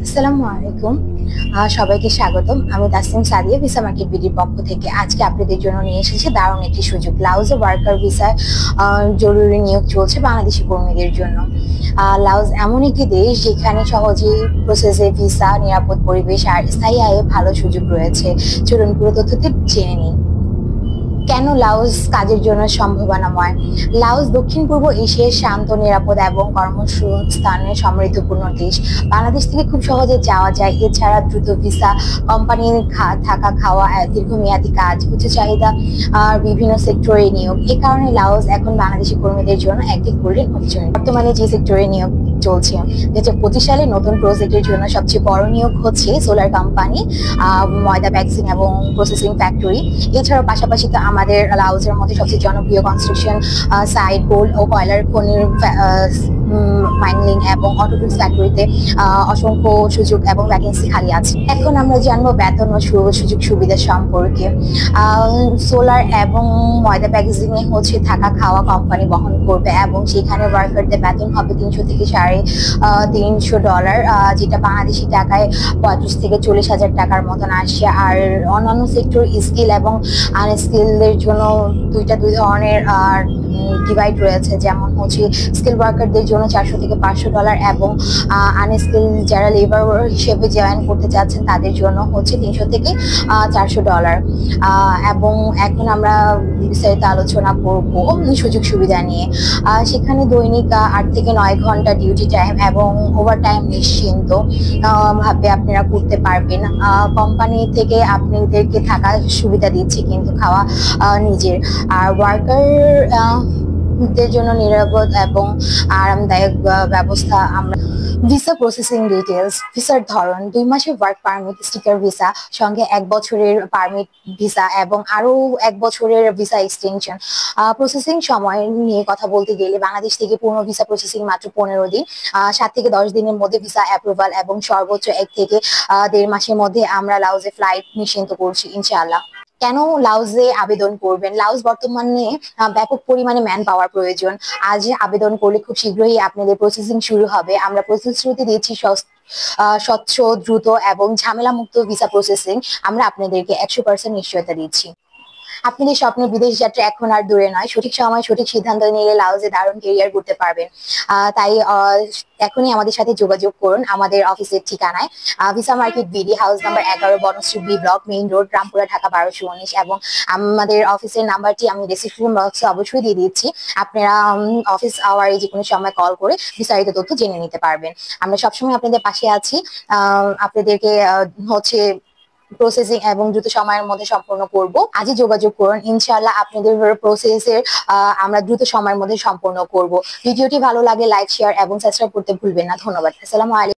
আসসালামু আলাইকুম। সবাইকে স্বাগতম। আমি তাসনিম সাদিয়া, ভিসা মার্কেট বিডির পক্ষ থেকে আজকে আপনাদের জন্য নিয়ে এসেছি দারুণ একটি সুযোগ। লাওজে ওয়ার্কার ভিসায় জরুরি নিয়োগ চলছে বাংলাদেশি কর্মীদের জন্য। লাওজ এমন একটি দেশ যেখানে সহজেই প্রসেসে ভিসা, নিরাপদ পরিবেশ আর স্থায়ী আয়ে ভালো সুযোগ রয়েছে। চলুন পুরো তথ্যটি জেনে নিই। কেন লাওস কাজের জন্য সম্ভাবনাময়? লাওস দক্ষিণ পূর্ব এশিয়ার শান্ত, নিরাপদ এবং কর্মসংস্থানের সমৃদ্ধপূর্ণ দেশ। বাংলাদেশ থেকে খুব সহজে যাওয়া যায়। এছাড়া দ্রুত ভিসা, কোম্পানির থাকা খাওয়া, দীর্ঘমেয়াদী কাজ, উচ্চ চাহিদা আর বিভিন্ন সেক্টরে নিয়োগ। এ কারণে লাওস এখন বাংলাদেশি কর্মীদের জন্য একটি গোল্ডেন অপরচুনিটি। বর্তমানে যে সেক্টরে নিয়োগ চলছে, 2025 সালে নতুন প্রজেক্টের জন্য সবচেয়ে বড় নিয়োগ হচ্ছে সোলার কোম্পানি, ময়দা প্যাকেজিং এবং প্রসেসিং ফ্যাক্টরি। এছাড়াও পাশাপাশি তো আমাদের লাউজের মধ্যে সবচেয়ে জনপ্রিয় কনস্ট্রাকশন সাইট, গোল্ড ও কয়লার খনির মাইনিং এবং অটোমোবাইল ফ্যাক্টরিতে অসংখ্য সুযোগ এবং ভ্যাকেন্সি খালি আছে। এখন আমরা জানবো বেতন ও সুযোগ সুবিধা সম্পর্কে। সোলার এবং ময়দা প্যাকেজিং এ হচ্ছে থাকা খাওয়া কোম্পানি বহন করবে এবং সেখানে ওয়ার্কারদের বেতন হবে 300 থেকে $350, যেটা বাংলাদেশি টাকায় 35 থেকে 40,000 টাকার মতন আসে। আর অন্যান্য সেক্টর স্কিল এবং আনস্কিলদের জন্য দুই ধরনের ডিভাইড রয়েছে, যেমন হচ্ছে স্কিল ওয়ার্কারদের জন্য $400 থেকে $500 এবং আনস্কিল যারা লেবার হিসেবে জয়েন করতে চাচ্ছেন তাদের জন্য হচ্ছে $300 থেকে $400। এবং এখন আমরা বিস্তারিত আলোচনা করব সুযোগ সুবিধা নিয়ে। সেখানে দৈনিক 8 থেকে 9 ঘন্টা ডিউটি টাইম এবং ওভার টাইম নিশ্চিন্ত ভাবে আপনারা করতে পারবেন। কোম্পানি থেকে আপনাদেরকে থাকার সুবিধা দিচ্ছে, কিন্তু খাওয়া নিজের। আর ওয়ার্কার দের জন্য নিরাপদ এবং আরামদায়ক ব্যবস্থা আমরা। Visa processing details. ভিসার ধরন: 2 মাসের ওয়ার্ক পারমিট, স্টিকার ভিসা, সঙ্গে 1 বছরের পারমিট ভিসা এবং আরো 1 বছরের ভিসা এক্সটেনশন। প্রসেসিং সময় নিয়ে কথা বলতে গেলে বাংলাদেশ থেকে পূর্ণ ভিসা প্রসেসিং মাত্র 15 দিন, 7 থেকে 10 দিনের মধ্যে ভিসা অ্যাপ্রুভাল এবং সর্বোচ্চ 1 থেকে 1.5 মাসের মধ্যে আমরা লাউজে ফ্লাইট নিশ্চিন্ত করছি ইনশাআল্লাহ। কেন লাউজে আবেদন করবেন? লাউজ বর্তমানে ব্যাপক পরিমাণে ম্যান পাওয়ার প্রয়োজন। আজ আবেদন করলে খুব শীঘ্রই আপনাদের প্রসেসিং শুরু হবে। আমরা প্রতিশ্রুতি দিচ্ছি স্বচ্ছ, দ্রুত এবং ঝামেলা মুক্ত ভিসা প্রসেসিং। আমরা আপনাদেরকে 100% নিশ্চয়তা দিচ্ছি। আপনাদের স্বপ্নের বিদেশ যাত্রা এখন আর দূরে নয়। সঠিক সময় সঠিক সিদ্ধান্ত নিলে লাউজে দারুণ কেরিয়ার করতে পারবেন। তাই এখনই আমাদের সাথে যোগাযোগ করুন আমাদের অফিসের ঠিকানায়, visa market BD, house number 11, Banasree B block, main road, Rampura, Dhaka 1219। এবং আমাদের অফিসের নাম্বারটি আমি ডেসক্রিপশন বক্সে অবশ্যই দিয়ে দিচ্ছি। আপনারা অফিস আওয়ারে যে কোনো সময় কল করে বিস্তারিত তথ্য জেনে নিতে পারবেন। আমরা সবসময় আপনাদের পাশে আছি। আপনাদেরকে হচ্ছে প্রসেসিং এবং দ্রুত সময়ের মধ্যে সম্পন্ন করব। আজই যোগাযোগ করুন, ইনশাআল্লাহ আপনাদের প্রসেসের আমরা দ্রুত সময়ের মধ্যে সম্পন্ন করব। ভিডিওটি ভালো লাগে লাইক, শেয়ার এবং সাবস্ক্রাইব করতে ভুলবেন না। ধন্যবাদ। আসসালামু আলাইকুম।